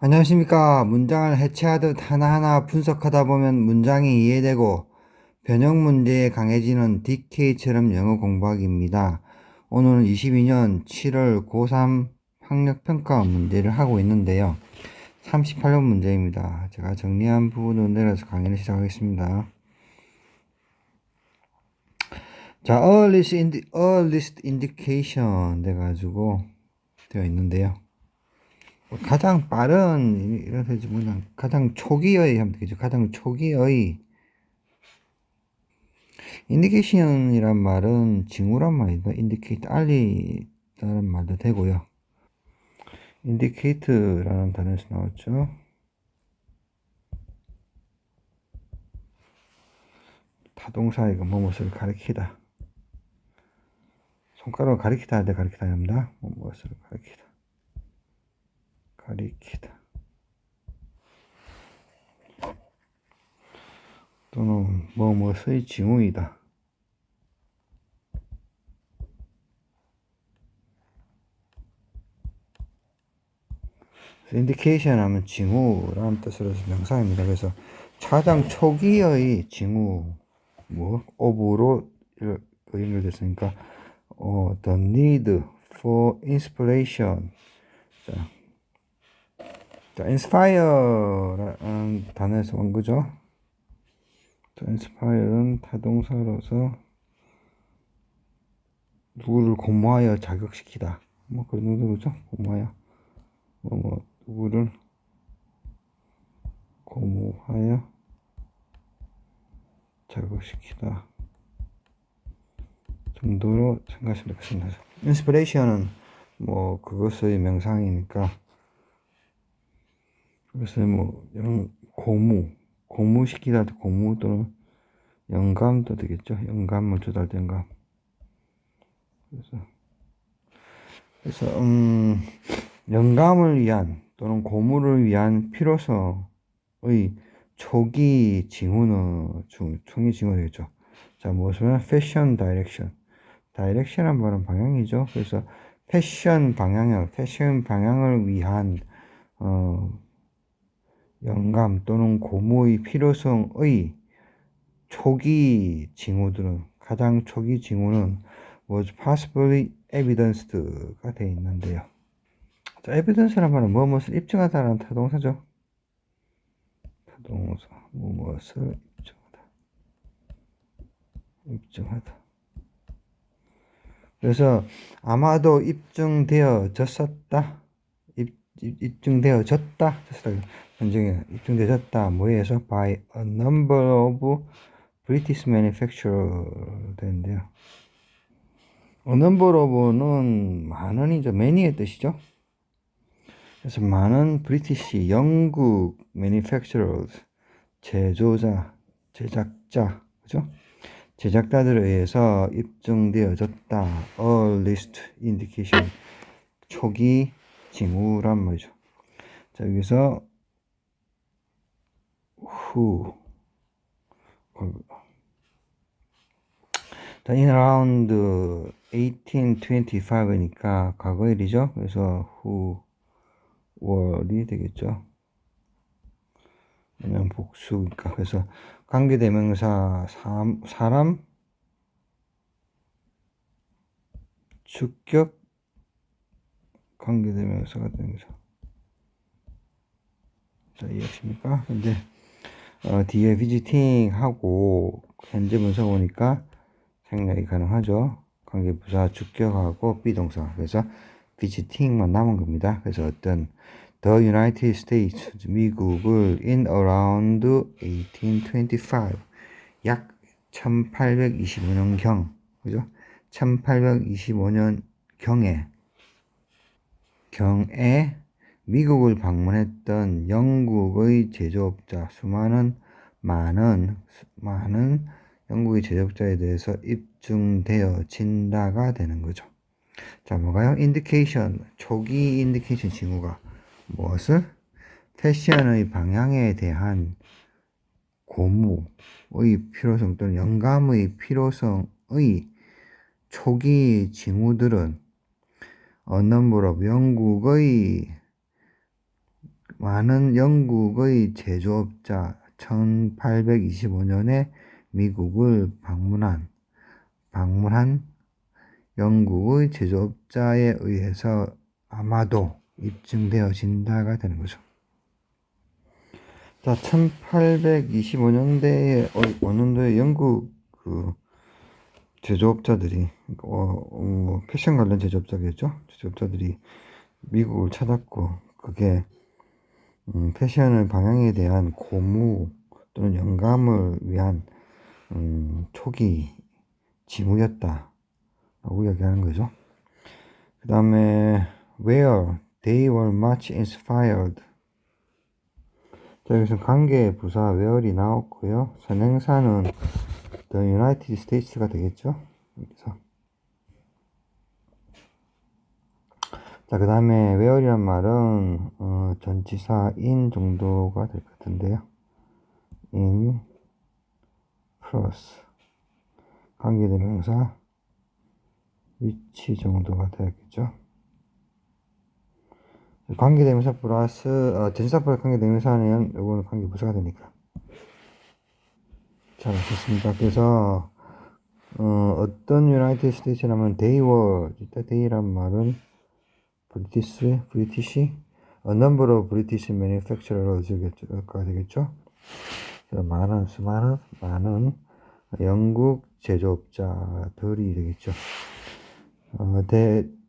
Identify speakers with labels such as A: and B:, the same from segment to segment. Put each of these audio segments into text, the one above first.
A: 안녕하십니까. 문장을 해체하듯 하나하나 분석하다 보면 문장이 이해되고 변형 문제에 강해지는 DK처럼 영어 공부하기입니다. 오늘은 22년 7월 고3 학력평가 문제를 하고 있는데요. 38번 문제입니다. 제가 정리한 부분을 내려서 강의를 시작하겠습니다. 자, earliest indication 돼가지고 되어 있는데요. 가장 빠른, 이런 해지 뭐냐, 가장 초기의 하면 되겠죠. 가장 초기의 인디케이션이란 말은 징후란 말이다. 인디케이트, 알리다는 말도 되고요. 인디케이트라는 단어에서 나왔죠. 타동사이가 무엇을 가리키다. 손가락을 가리키다 할 때 가리키다 합니다. 무엇을 가리키다. 가리키다. 또는 무엇의 징후이다. 인디케이션 하면 징후라는 뜻으로 해서 명사입니다. 그래서 가장 초기의 징후, 오브로 연결됐으니까, the need for inspiration. 자, inspire라는 단어에서 온 거죠. inspire는 타동사로서 누구를 고무하여 자극시키다. 그런 거죠. 고무하여. 누구를 고무하여 자극시키다 정도로 생각하시면 되겠습니다. 인스피레이션은 그것의 명상이니까, 그래서 고무시키다, 고무 또는 영감도 되겠죠. 영감을 조달할 때 영감. 그래서 영감을 위한 또는 고무를 위한 필요성의 초기 징후는 초기 징후 되겠죠. 자, 무엇이면 패션 다이렉션. 다이렉션한 말은 방향이죠. 그래서 패션 방향을 위한 영감 또는 고무의 필요성의 초기 징후들은, 가장 초기 징후는 was possibly evidenced가 되어 있는데요. 자, evidence란 말은 무엇을 입증하다라는 타동사죠. 타동사, 무엇을 입증하다. 그래서 아마도 입증되어졌다. 입증되어졌다. 현재 입증되어졌다. 뭐에서? by a number of British manufacturer 되는데요. a number of는 많은이죠. many의 뜻이죠. 그래서 많은 브리티시, 영국 manufacturers, 제작자, 그죠? 제작자들에 의해서 입증되어졌다. earliest indication, 초기 징후란 말이죠. 자, 여기서 who, in around 1825이니까 과거 일이죠. 그래서 who were이 되겠죠. 그냥 복수니까. 그래서 관계대명사 사람, 주격 관계대명사가 되는 거죠. 자, 이해하십니까? 근데 뒤에 visiting 하고 현재 분사 오니까 생략이 가능하죠. 관계부사 주격하고 비동사. 그래서 visiting만 남은 겁니다. 그래서 어떤 The United States, 미국을 in around 1825, 약 1825년경, 그죠? 1825년경에 미국을 방문했던 영국의 제조업자, 많은 영국의 제조업자에 대해서 입증되어진다가 되는 거죠. 자, 뭐가요? 인디케이션, 초기 인디케이션 징후가 무엇을? 패션의 방향에 대한 고무의 필요성 또는 영감의 필요성의 초기 징후들은 언넘버럽 영국의 많은 영국의 제조업자 1825년에 미국을 방문한 영국의 제조업자에 의해서 아마도 입증되어진다가 되는 거죠. 자, 1825년대에 원년도에 영국 제조업자들이 패션 관련 제조업자겠죠. 제조업자들이 미국을 찾았고 그게 패션의 방향에 대한 고무 또는 영감을 위한 초기 지무였다라고 이야기하는 거죠. 그 다음에 where they were much inspired. 자, 여기서 관계 부사 where이 나왔고요. 선행사는 the United States가 되겠죠. 여기서. 자, 그 다음에 where이란 말은 전치사 in 정도가 될 것 같은데요. in 플러스 관계대명사 위치 정도가 되겠죠. 관계대명사 플러스 전치사 플러스 관계대명사는 요거는 관계부사가 되니까. 잘 아셨습니다. 그래서 어떤 유나이티드 스테이츠라면 they were, they란 말은 브리티시, a number of British manufacturers가 되겠죠. 많은 영국 제조업자들이 되겠죠.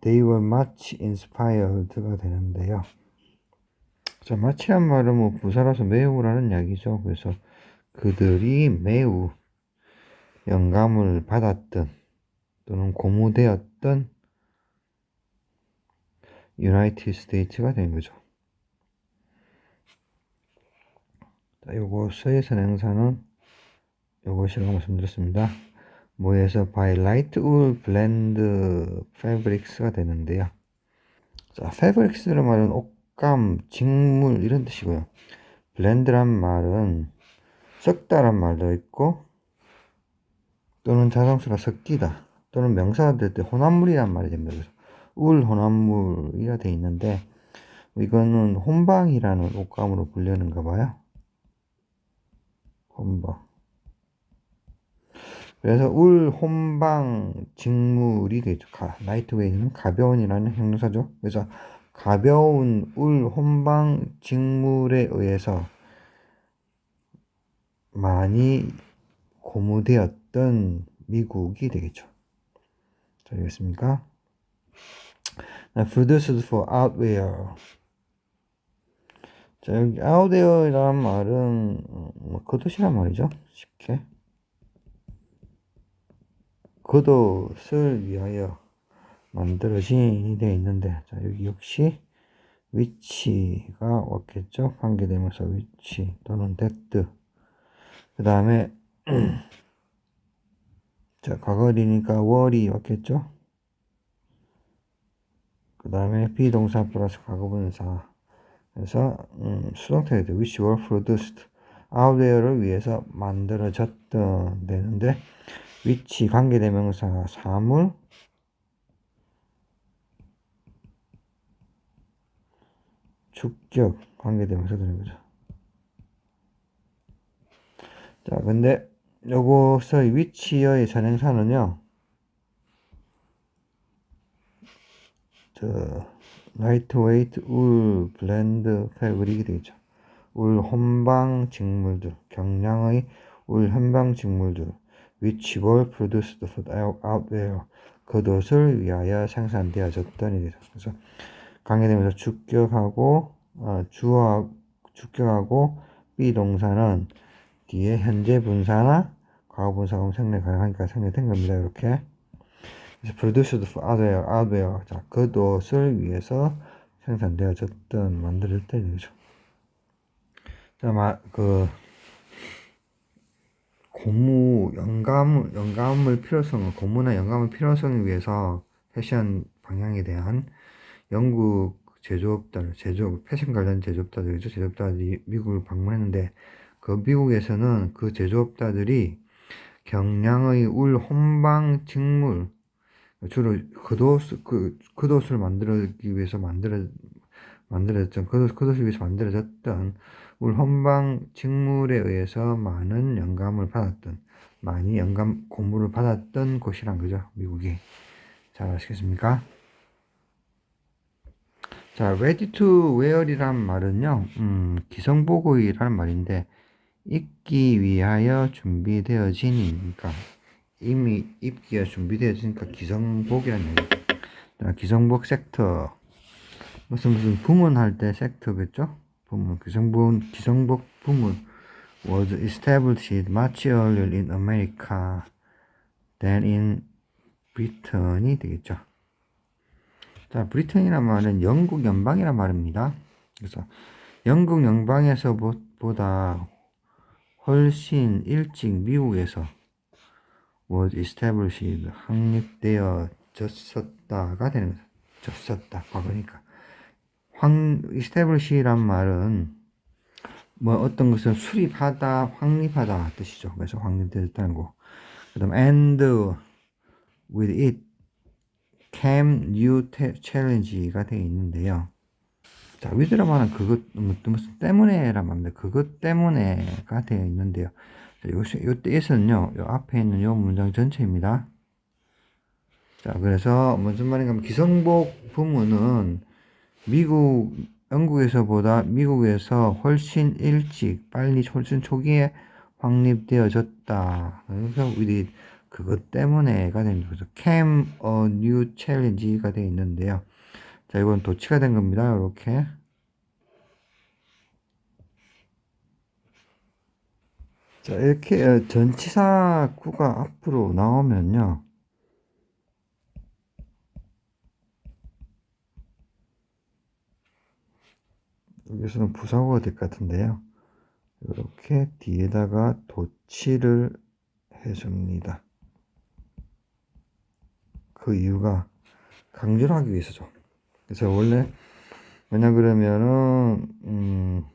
A: they were much inspired가 되는데요. 자, much란 말은 뭐 부사라서 매우라는 이야기죠. 그래서 그들이 매우 영감을 받았던 또는 고무되었던 유나이티드 스테이츠가 된 거죠. 자, 요것의 선행사는 요것이라고 말씀드렸습니다. 뭐에서 by light wool blend fabrics가 되는데요. 자, fabrics란 말은 옷감, 직물 이런 뜻이고요. blend란 말은 섞다란 말도 있고 또는 자성수가 섞이다 또는 명사가 될 때 혼합물이란 말이 됩니다. 그래서 울 혼합물이라 되어 있는데 이거는 혼방이라는 옷감으로 불리는가 봐요. 혼방. 그래서 울 혼방 직물이 되죠. 라이트웨이트는 가벼운이라는 형용사죠. 그래서 가벼운 울 혼방 직물에 의해서 많이 고무되었던 미국이 되겠죠. 자, 알겠습니까? Produced for outwear. 자, 여기 outwear이라는 말은 겉옷이란 말이죠. 쉽게. 겉옷을 위하여 만들어진이 되어 있는데, 자, 여기 역시 위치가 왔겠죠. 관계대명사 위치 또는 that. 그 다음에 자, 과거리니까 were이 왔겠죠. 그 다음에 비동사 플러스 과거분사. 그래서 수동태가 돼. which were produced. outwear를 위해서 만들어졌던 되는데 위치 관계대명사 사물 주격 관계대명사 되는 거죠. 자, 근데 요것의 위치의 선행사는요. lightweight wool blend fabric이 되겠죠. 울 혼방 직물들, 경량의 울 혼방 직물들, which were produced for outwear, 겉옷을 위하여 생산되어졌더니 되죠. 그래서 관계되면서 주격하고 비동사는 뒤에 현재 분사나 과거 분사가 생략 가능하니까 생략된 겁니다. 이렇게. 그래서 produced for outwear, 자, 겉옷을 위해서 생산되어졌던 만들어졌던 거죠. 자, 고무 영감을 필요성, 고무나 영감의 필요성을 위해서 패션 방향에 대한 영국 패션 관련 제조업자들이죠. 제조업자들이 미국을 방문했는데 그 미국에서는 그 제조업자들이 경량의 울 혼방 직물 주로 겉옷을 만들기 위해서 만들어졌던 그것을 위해서 만들어졌던 울 헌방 직물에 의해서 많은 영감을 받았던 많이 영감 고무를 받았던 곳이란 거죠. 미국이. 잘 아시겠습니까? 자, ready to wear이란 말은요, 기성복의라는 말인데, 입기 위하여 준비되어진이니까, 이미 입기가 준비되어지니까 기성복이라는 얘기죠. 자, 기성복 섹터. 무슨 부문할 때 섹터겠죠? 부문, 기성복 부문 was established much earlier in America than in Britain이 되겠죠. 자, 브리튼이란 말은 영국 연방이란 말입니다. 그래서 영국 연방에서 보다 훨씬 일찍 미국에서 was established 확립되어졌었다가 되는 거죠. 졌었다 과거니까. establish란 말은 뭐 어떤 것을 수립하다, 확립하다 뜻이죠. 그래서 확립되었다는 거. 그다음 and with it came new challenge가 되어 있는데요. 자, with란 말은 그것 무슨 때문에란 말입니다. 그것 때문에가 되어 있는데요. 자, 요때에서는요, 요 앞에 있는 요 문장 전체입니다. 자, 그래서 무슨 말인가 하면 기성복 부문은 영국에서보다 미국에서 훨씬 일찍, 빨리, 훨씬 초기에 확립되어졌다. 그래서 우리 그것 때문에가 되는 거죠. came a new challenge가 되어 있는데요. 자, 이건 도치가 된 겁니다. 이렇게. 자, 이렇게 전치사구가 앞으로 나오면요. 여기서는 부사구가 될 것 같은데요. 이렇게 뒤에다가 도치를 해줍니다. 그 이유가 강조를 하기 위해서죠. 그래서 원래 뭐냐 그러면은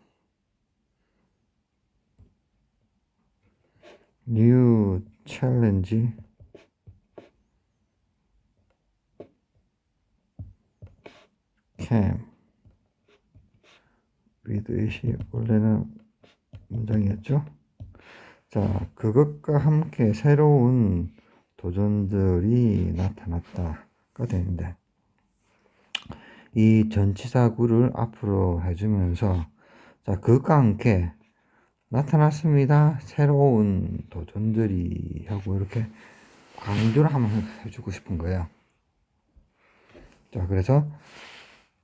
A: new challenge came with it이 원래는 문장이었죠. 자, 그것과 함께 새로운 도전들이 나타났다가 되는데 이 전치사구를 앞으로 해주면서 자, 그것과 함께 나타났습니다. 새로운 도전들이 하고 이렇게 강조를 한번 해주고 싶은 거예요. 자, 그래서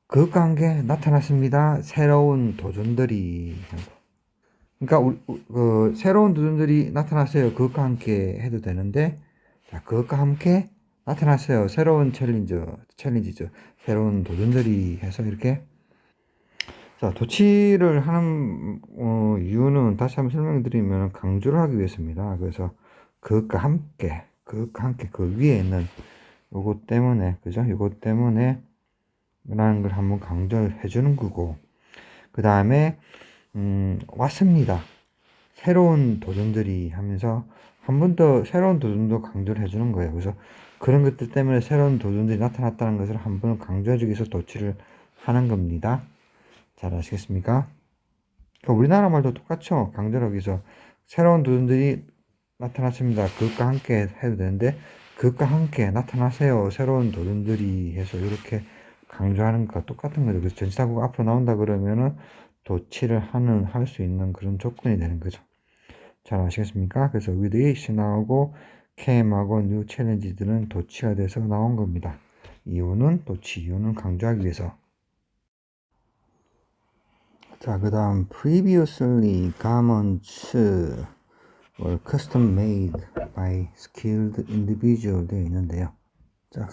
A: 그것과 함께 나타났습니다. 새로운 도전들이. 그러니까 새로운 도전들이 나타났어요. 그것과 함께 해도 되는데, 자, 그것과 함께 나타났어요. 새로운 챌린지죠. 새로운 도전들이 해서 이렇게. 자, 도치를 하는 이유는 다시 한번 설명드리면 강조를 하기 위해서입니다. 그래서 그것과 함께 그 위에 있는 요것 때문에, 그죠? 요것 때문에 라는 걸 한번 강조해 주는 거고, 그 다음에 왔습니다. 새로운 도전들이 하면서 한 번 더 새로운 도전도 강조를 해주는 거예요. 그래서 그런 것들 때문에 새로운 도전들이 나타났다는 것을 한 번 강조해 주기 위해서 도치를 하는 겁니다. 잘 아시겠습니까? 그러니까 우리나라 말도 똑같죠. 강조를 하기 위해서 새로운 도전들이 나타났습니다. 그것과 함께 해도 되는데 그것과 함께 나타나세요. 새로운 도전들이 해서 이렇게 강조하는 것과 똑같은 거죠. 그래서 전치사구가 앞으로 나온다 그러면은 도치를 할 수 있는 그런 조건이 되는 거죠. 잘 아시겠습니까? 그래서 with it 나오고 came하고 new challenge들은 도치가 돼서 나온 겁니다. 이유는 강조하기 위해서. 자, 그 다음 previously garments were custom made by skilled individual 되어 있는데요. 자,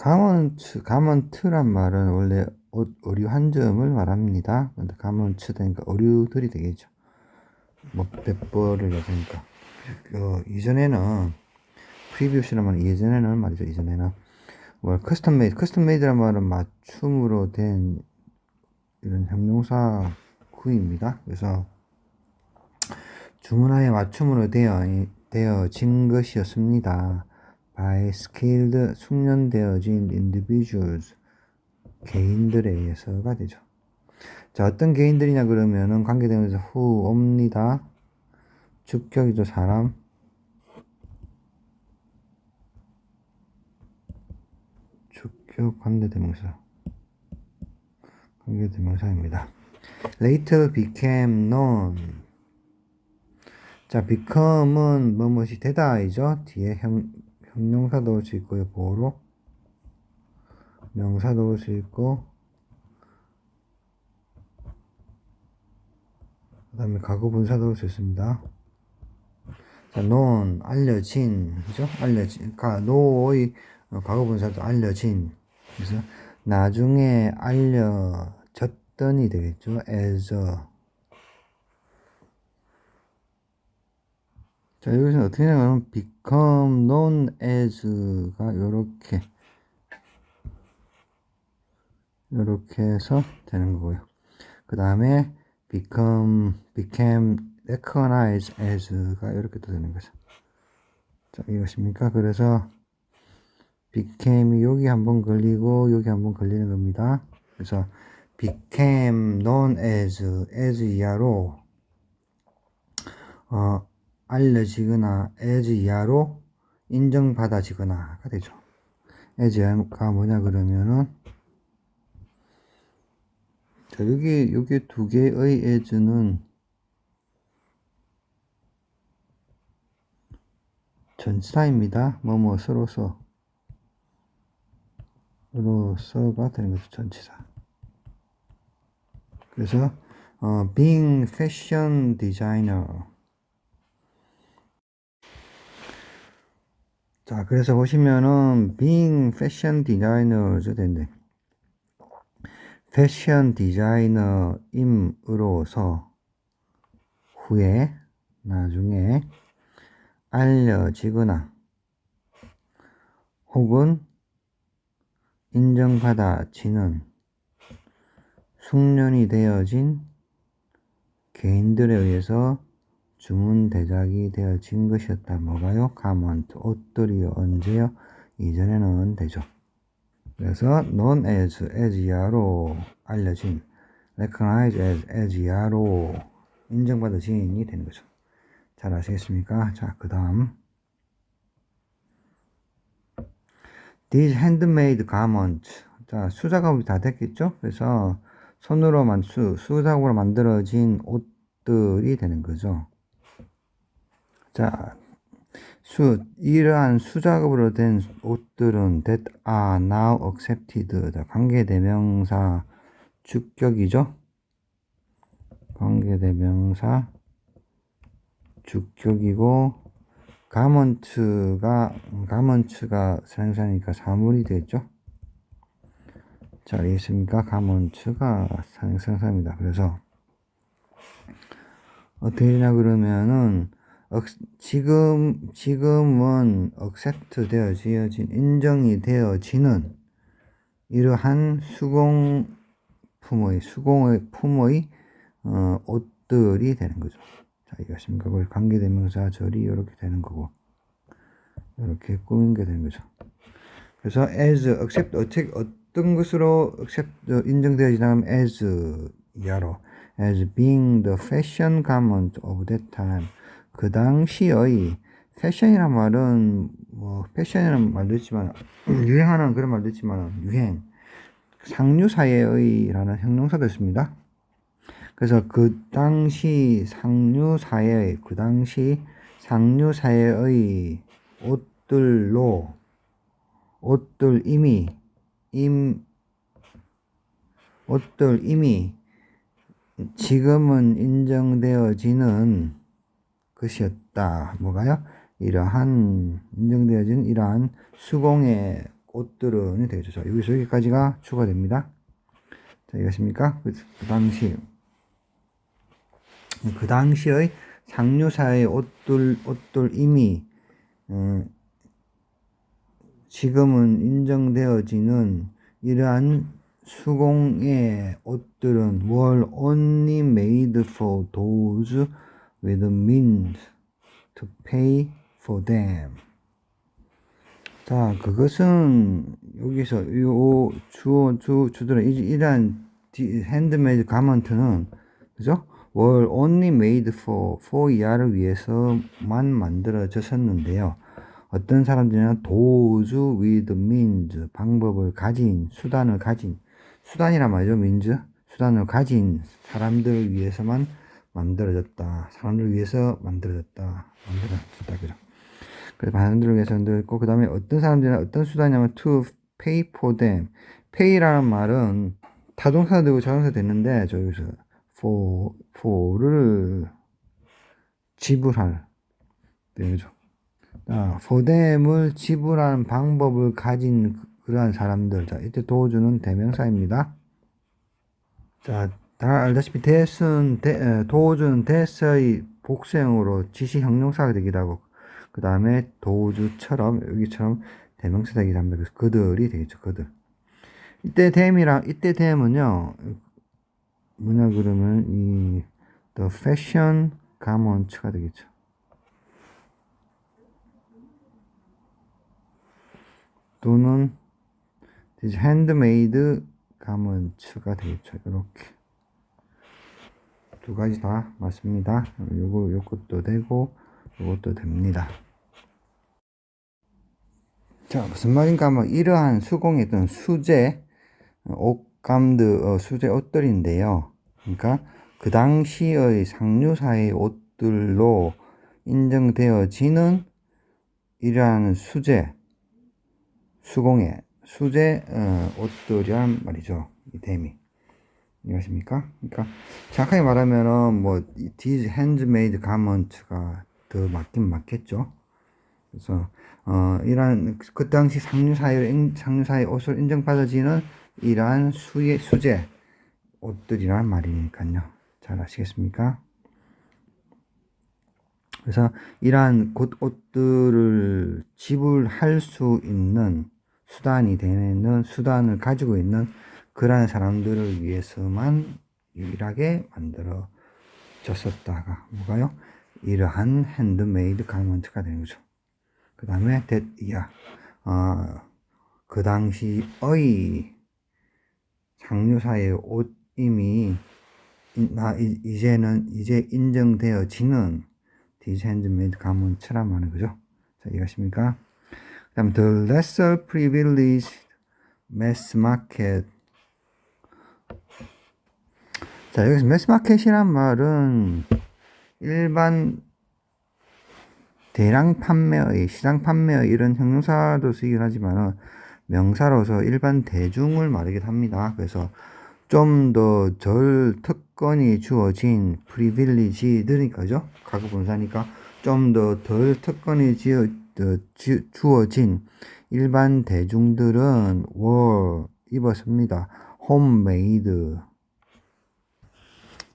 A: 가먼트란 말은 원래 옷, 의류 한 점을 말합니다. 근데 가먼트 되니까 의류들이 되겠죠. 뭐 백벌을 해야 되니까. 이전에는 previous란 말은 예전에는 말이죠. 이전에는 뭐 custom made란 말은 맞춤으로 된 이런 형용사 구입니다. 그래서 주문하에 맞춤으로 되어진 것이었습니다. by skilled 숙련되어진 individuals 개인들에 의해서가 되죠. 자, 어떤 개인들이냐 그러면은 관계대명사 who 옵니다. 주격이죠, 사람. 주격 관계대명사. 관계대명사입니다. later became known. 자, become은 뭐뭐이 되다이죠. 뒤에 형용사 넣을 수 있고요. 보호로 명사 넣을 수 있고, 그 다음에 과거 분사 넣을 수 있습니다. 자, known 알려진, 그죠? 알려진, know의 과거 분사도 알려진. 그래서 나중에 알려졌던이 되겠죠. as. 자, 여기서 어떻게 되냐면 become known as가 요렇게 해서 되는 거고요. 그 다음에 became recognized as가 이렇게 또 되는 거죠. 자, 이것입니까? 그래서 became이 여기 한번 걸리고 여기 한번 걸리는 겁니다. 그래서 became known as 이하로 알려지거나 as 이하로 인정받아지거나가 되죠. as가 뭐냐 그러면은 자, 여기 두 개의 as는 전치사입니다. 뭐뭐서로서가 되는 거죠. 전치사. 그래서 being fashion designer. 자, 그래서 보시면은 being fashion designer죠 된대. 패션 디자이너임으로서 후에 나중에 알려지거나 혹은 인정받아지는 숙련이 되어진 개인들에 의해서 주문 대작이 되어진 것이었다. 뭐가요? 가먼트, 옷들이요. 언제요? 이전에는 되죠. 그래서 known as 이하로 알려진, recognized as 이하로 인정받아진이 되는 거죠. 잘 아시겠습니까? 자, 그 다음 these handmade garments. 자, 수작업이 다 됐겠죠? 그래서 손으로만 수작업으로 만들어진 옷들이 되는 거죠. 자, 이러한 수작업으로 된 옷들은 that are now accepted. 자, 관계대명사 주격이죠. 관계대명사 주격이고 가먼츠가 생산이니까 사물이 되죠. 자, 알겠습니까? 가먼츠가 생산입니다. 그래서 어떻게 되냐 그러면은 지금은 accept 되어진 인정이 되어지는 이러한 수공의 품의 옷들이 되는 거죠. 자, 이것입니까? 거기 관계대명사 절이 이렇게 되는 거고 이렇게 꾸민 게 되는 거죠. 그래서 as accept 어떤 것으로 accept 인정되어지냐면 as 이하로 as being the fashion garment of that time. 그 당시의 패션이란 말은 뭐 패션이라는 말도 있지만 유행하는 그런 말도 있지만 유행 상류사회의라는 형용사도 있습니다. 그래서 그 당시 상류사회의 옷들 이미 지금은 인정되어지는 것이었다. 뭐가요? 인정되어진 이러한 수공의 옷들은 되죠. 자, 여기까지가 추가됩니다. 자, 이것입니까? 그 당시의 상류사의 옷들 이미 지금은 인정되어지는 이러한 수공의 옷들은 were only made for those with the means to pay for them. 자, 그것은 여기서 요 주들은 이러한 핸드메이드 가먼트는 그죠? were only made for 이하를 위해서만 만들어졌었는데요. 어떤 사람들이나 those with means 방법을 가진 수단을 가진 수단이란 말이죠. means 수단을 가진 사람들을 위해서만 만들어졌다. 사람들을 위해서 만들어졌다. 그죠? 그래서 사람들을 위해서 만들었고 그 다음에 어떤 사람들이나 어떤 수단이냐면 to pay for them. pay라는 말은 타동사 되고 자동사 됐는데 저기서 for를 지불할 그죠? for them을 지불하는 방법을 가진 그러한 사람들. 자, 이때 도주는 대명사입니다. 자, 다 알다시피 도주는 that의 복수형으로 지시 형용사가 되기도 하고 그 다음에 도주처럼 여기처럼 대명사 되기도 합니다. 그래서 그들이 되겠죠. 그들. 이때 them은요 뭐냐 그러면 이 the fashion garments가 되겠죠. 또는 handmade garments가 되겠죠. 이렇게 두 가지 다 맞습니다. 요것도 되고 요것도 됩니다. 자, 무슨 말인가 하면 이러한 수공했던 수제 옷감들 수제 옷들인데요. 그러니까 그 당시의 상류사의 옷들로 인정되어지는 이러한 수공예 수제 옷들이란 말이죠. 이 댐이 이해하십니까? 그러니까 정확하게 말하면은 뭐 these handmade garments가 더 맞긴 맞겠죠. 그래서 이러한 그 당시 상류사의 옷을 인정받아지는 이러한 수제 옷들이란 말이니까요. 잘 아시겠습니까? 그래서 이러한 옷들을 지불할 수 있는 수단을 가지고 있는 그러한 사람들을 위해서만 유일하게 만들어졌었다가 뭐가요? 이러한 핸드메이드 가먼트가 되는 거죠. 그 다음에 그 당시의 상류사의 옷임이 이제 인정되어지는 these handmade garments란 말은 거죠. 자, 이해하십니까? 그 다음 the lesser privileged mass market. 자, 여기서 mass market이란 말은 일반 대량 판매의 시장 판매의 이런 형용사도 쓰긴 하지만 명사로서 일반 대중을 말하기도 합니다. 그래서 좀 더 덜 특권이 주어진 프리빌리지드니까죠. 가급 분사니까 좀 더 덜 특권이 주어진 일반 대중들은 입었습니다. 홈메이드.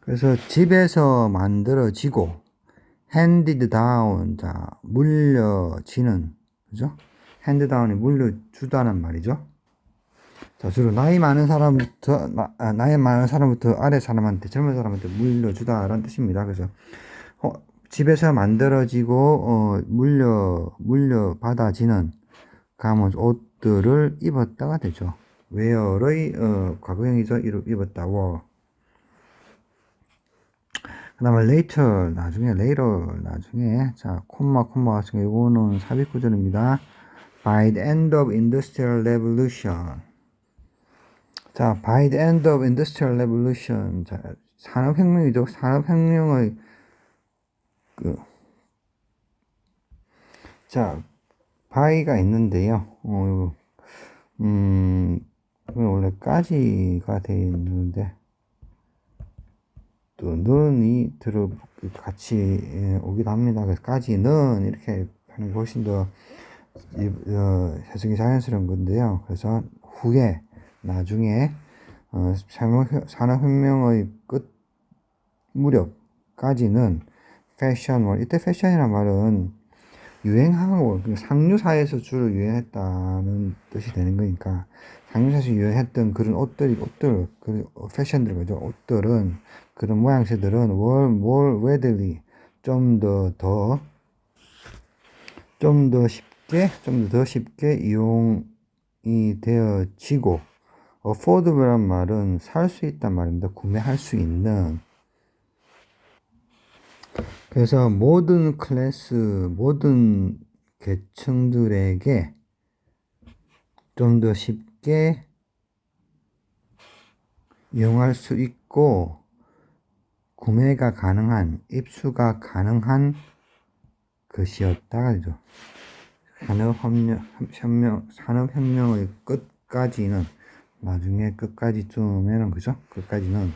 A: 그래서 집에서 만들어지고 handed down, 자, 물려지는, 그죠? hand down이 물려주다는 말이죠. 자, 주로 나이 많은 사람부터 아래 사람한테, 젊은 사람한테 물려주다라는 뜻입니다. 그래서, 집에서 만들어지고, 물려받아지는 가문 옷들을 입었다가 되죠. wear의, 과거형이죠. 입었다, wore. 그 다음에 later, 나중에, 자, 콤마 같은 거, 이거는 삽입 구절입니다. by the end of industrial revolution. 자, by the end of industrial revolution. 자, 산업혁명이죠. 산업혁명의, 자, by가 있는데요. 이건 원래까지가 되어 있는데, 또 는이 같이 오기도 합니다. 그래서 까지는 이렇게 하는 게 훨씬 더 해석이 자연스러운 건데요. 그래서 후에 나중에 산업혁명의 끝 무렵까지는 패션, 이때 패션이란 말은 유행하고 상류사에서 주로 유행했다는 뜻이 되는 거니까 상류사에서 유행했던 그런 옷들 그 패션들 거죠. 옷들은 그런 모양새들은 more readily 좀 더 쉽게 이용이 되어지고 affordable란 말은 살 수 있단 말입니다. 구매할 수 있는. 그래서 모든 클래스, 모든 계층들에게 좀 더 쉽게 이용할 수 있고 구매가 가능한, 입수가 가능한 것이었다죠. 산업혁명의 끝까지는, 나중에 끝까지쯤에는, 그죠? 끝까지는,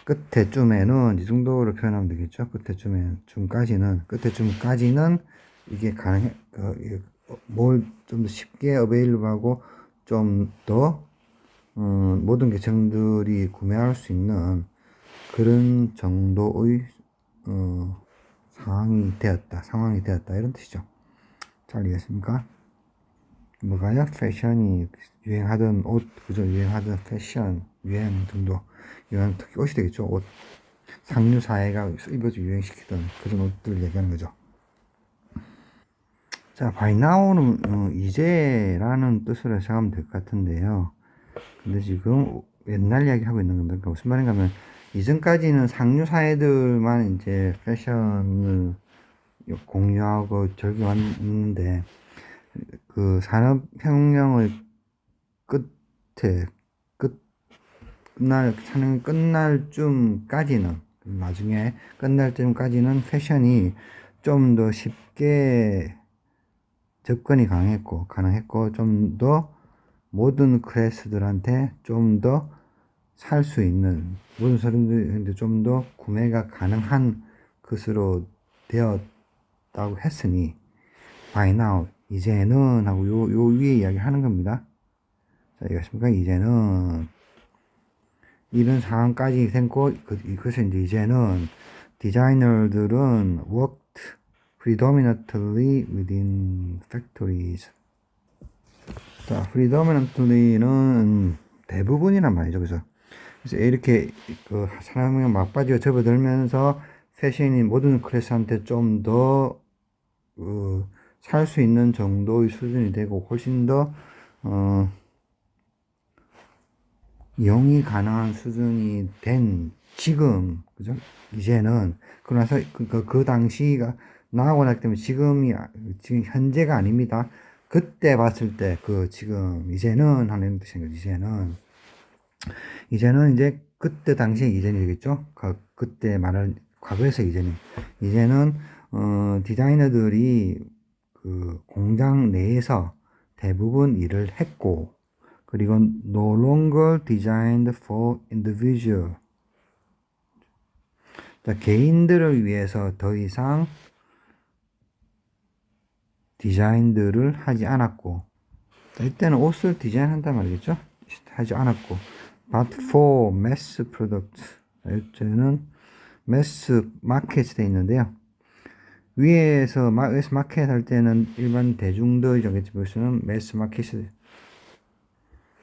A: 끝에쯤에는, 이 정도로 표현하면 되겠죠? 끝에쯤까지는, 이게 가능해, 뭘 좀 더 쉽게 어베일able 좀 더, 모든 계층들이 구매할 수 있는 그런 정도의, 상황이 되었다. 이런 뜻이죠. 잘 이해했습니까? 뭐가요? 패션이 유행하던 옷, 그죠? 유행하던 패션, 유행 정도. 특히 옷이 되겠죠? 옷. 상류 사회가 입어서 유행시키던 그런 옷들 얘기하는 거죠. 자, by now는, 이제라는 뜻으로 생각하면 될 것 같은데요. 근데 지금 옛날 이야기 하고 있는 겁니다. 그러니까 무슨 말인가 하면, 이전까지는 상류 사회들만 이제 패션을 공유하고 즐겨왔는데, 그 산업혁명의 끝에, 끝날 쯤까지는, 나중에 끝날 쯤까지는 패션이 좀 더 쉽게 접근이 가능했고, 좀 더 모든 클래스들한테 좀 더 살 수 있는, 모든 사람들한테 좀 더 구매가 가능한 것으로 되었다고 했으니, by now, 이제는 하고 요 위에 이야기 하는 겁니다. 자, 이해하십니까? 이제는 이런 상황까지 생고, 그래서 이제는 디자이너들은 worked predominantly within factories. 자, predominantly는 대부분이란 말이죠. 그래서 이렇게 그 사람의 막바지가 접어들면서 패션이 모든 클래스한테 좀 더 살 수 있는 정도의 수준이 되고 훨씬 더 이용이 가능한 수준이 된 지금, 그죠? 이제는 그러나서 그 당시가 나하고 날 때문에 지금 현재가 아닙니다. 그때 봤을 때 지금 이제는 하는 뜻인 거죠. 이제는 이제 그때 당시에 이전이 되겠죠. 그때 말할 과거에서 이제는 디자이너들이 그 공장 내에서 대부분 일을 했고, 그리고 no longer designed for individual. 자, 개인들을 위해서 더 이상 디자인들을 하지 않았고, 자, 이때는 옷을 디자인한단 말이겠죠? 하지 않았고, but for mass product. 자, 이때는 mass market 돼 있는데요. 위에서 mass market 할 때는 일반 대중들이라겠지. 벌써는 mass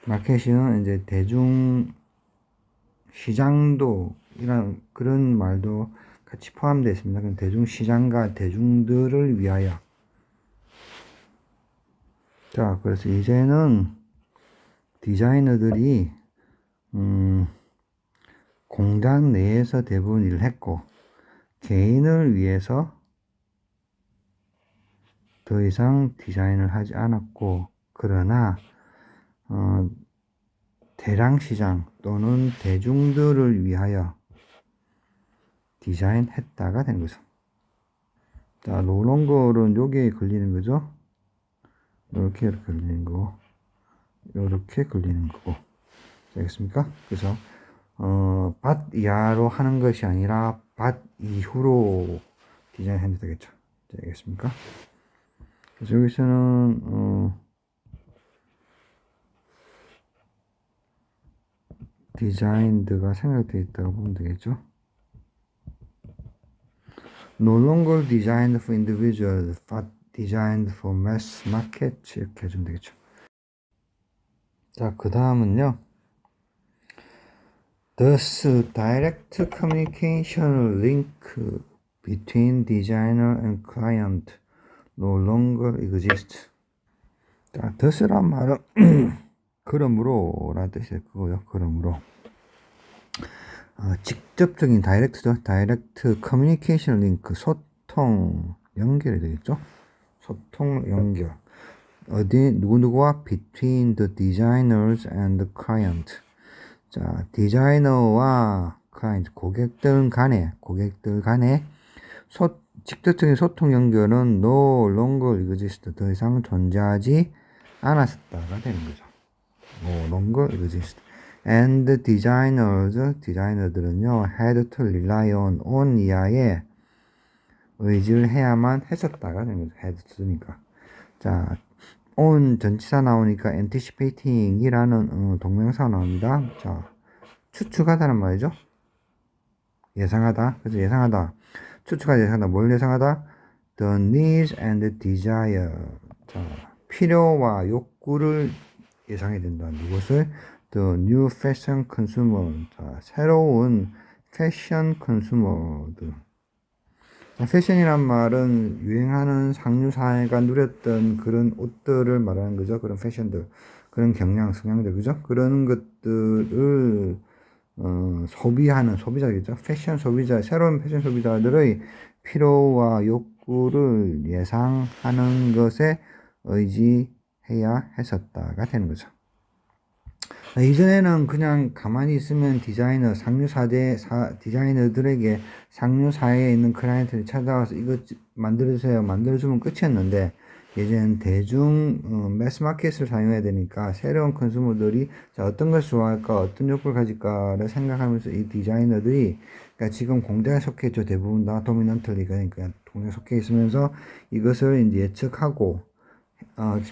A: 마켓은 이제 대중 시장도 이런 그런 말도 같이 포함되어 있습니다. 그럼 대중 시장과 대중들을 위하여. 자, 그래서 이제는 디자이너들이 공장 내에서 대부분 일을 했고, 개인을 위해서 더 이상 디자인을 하지 않았고, 그러나 대량 시장 또는 대중들을 위하여 디자인했다가 된 거죠. 자, 로longer은 여기에 걸리는 거죠. 이렇게 걸리는 거고, 이렇게 걸리는 거고. 알겠습니까? 그래서 밭 이하로 하는 것이 아니라 밭 이후로 디자인해도 되겠죠. 알겠습니까? 그래서 여기서는 디자인드가 생략되어 있다고 보면 되겠죠. No longer designed for individuals, but designed for mass market. 이렇게 해주면 되겠죠. 자, 그 다음은요. Thus, direct communication link between designer and client no longer exists. 자, thus란 말은 그러므로 라는 뜻이 그거요. 그러므로 직접적인 다이렉트죠. 다이렉트 커뮤니케이션 링크 소통 연결이 되겠죠. 소통 연결 어디 누구누구와 between the designers and the client. 자, 디자이너와 클라이언트 고객들 간에 직접적인 소통 연결은 no longer exist. 더 이상 존재하지 않았다가 되는 거죠. no longer exist. And 디자이너들은요 had to rely on 이하에 의지를 해야만 했었다가 되는 거죠. had to니까. 자, on 전치사 나오니까 anticipating이라는 동명사 나옵니다. 자, 추측하다는 말이죠. 예상하다. 그래서 예상하다. 추측하다, 예상하다. 뭘 예상하다? The needs and desire. 자, 필요와 욕구를 예상해야 된다. 무엇을? The new fashion consumer. 자, 새로운 패션 컨슈머들. 패션이란 말은 유행하는 상류 사회가 누렸던 그런 옷들을 말하는 거죠. 그런 패션들, 그런 경향, 성향들, 그죠? 그런 것들을 소비하는 소비자겠죠. 패션 소비자, 새로운 패션 소비자들의 필요와 욕구를 예상하는 것에 의지해야 했었다가 되는 거죠. 이전에는 그냥 가만히 있으면 디자이너들에게 상류 사회에 있는 클라이언트를 찾아와서 이거 만들어주세요. 만들어주면 끝이었는데, 이제는 매스마켓을 사용해야 되니까 새로운 컨슈머들이 어떤 걸 좋아할까, 어떤 욕구를 가질까를 생각하면서 이 디자이너들이, 그러니까 지금 공장에 속해 있죠. 대부분 다 도미넌털리, 그러니까 공장에 속해 있으면서 이것을 이제 예측하고,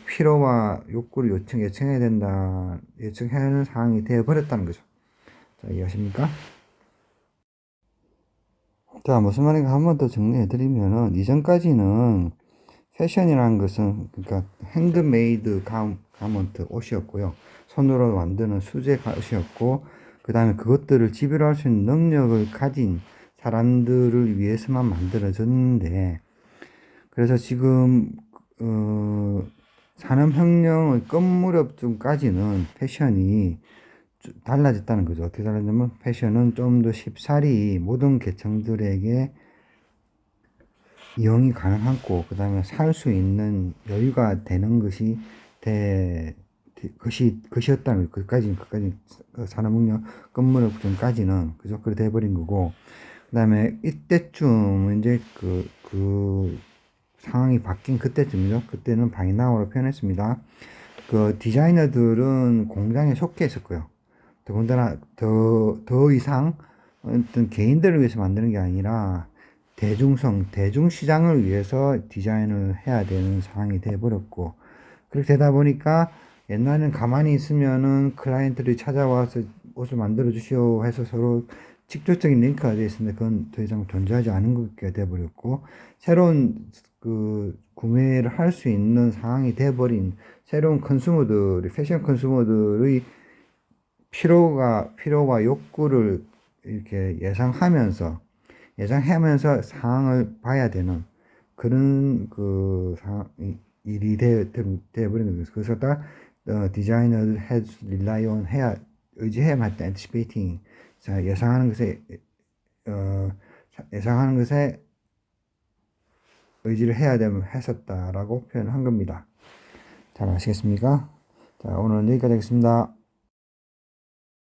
A: 필요와 욕구를 예측해야 된다, 예측해야 하는 상황이 되어버렸다는 거죠. 자, 이해하십니까? 자, 무슨 말인가 한 번 더 정리해드리면은, 이전까지는 패션이라는 것은, 그러니까 핸드메이드 가먼트 옷이었고요. 손으로 만드는 수제 옷이었고, 그 다음에 그것들을 지배할 수 있는 능력을 가진 사람들을 위해서만 만들어졌는데, 그래서 지금 산업혁명의 끝 무렵쯤까지는 패션이 달라졌다는 거죠. 어떻게 달라졌냐면 패션은 좀 더 쉽사리 모든 계층들에게 이용이 가능하고 그 다음에 살 수 있는 여유가 되는 것이었다는 거예요. 그까지 산업혁명 끝 무렵쯤까지는 그죠? 그렇게 돼버린 거고, 그 다음에 이때쯤 이제 그 상황이 바뀐 그때쯤이죠. 그때는 바이나우로 표현했습니다. 그 디자이너들은 공장에 속해 있었고요. 더군다나 더 이상 어떤 개인들을 위해서 만드는 게 아니라 대중시장을 위해서 디자인을 해야 되는 상황이 돼버렸고, 그렇게 되다 보니까 옛날에는 가만히 있으면은 클라이언트들이 찾아와서 옷을 만들어 주시오 해서 서로 직접적인 링크가 되어 있었는데 그건 더 이상 존재하지 않은 게 돼버렸고, 새로운 구매를 할 수 있는 상황이 돼버린 새로운 패션 컨슈머들의 필요와 욕구를 이렇게 예상하면서 상황을 봐야 되는 그런 일이 되어버리는 거죠. 그래서 디자이너들 has rely on 의지해야만 했다. anticipating. 자, 예상하는 것에 의지를 해야 되면 했었다라고 표현한 겁니다. 잘 아시겠습니까? 자, 오늘은 여기까지 하겠습니다.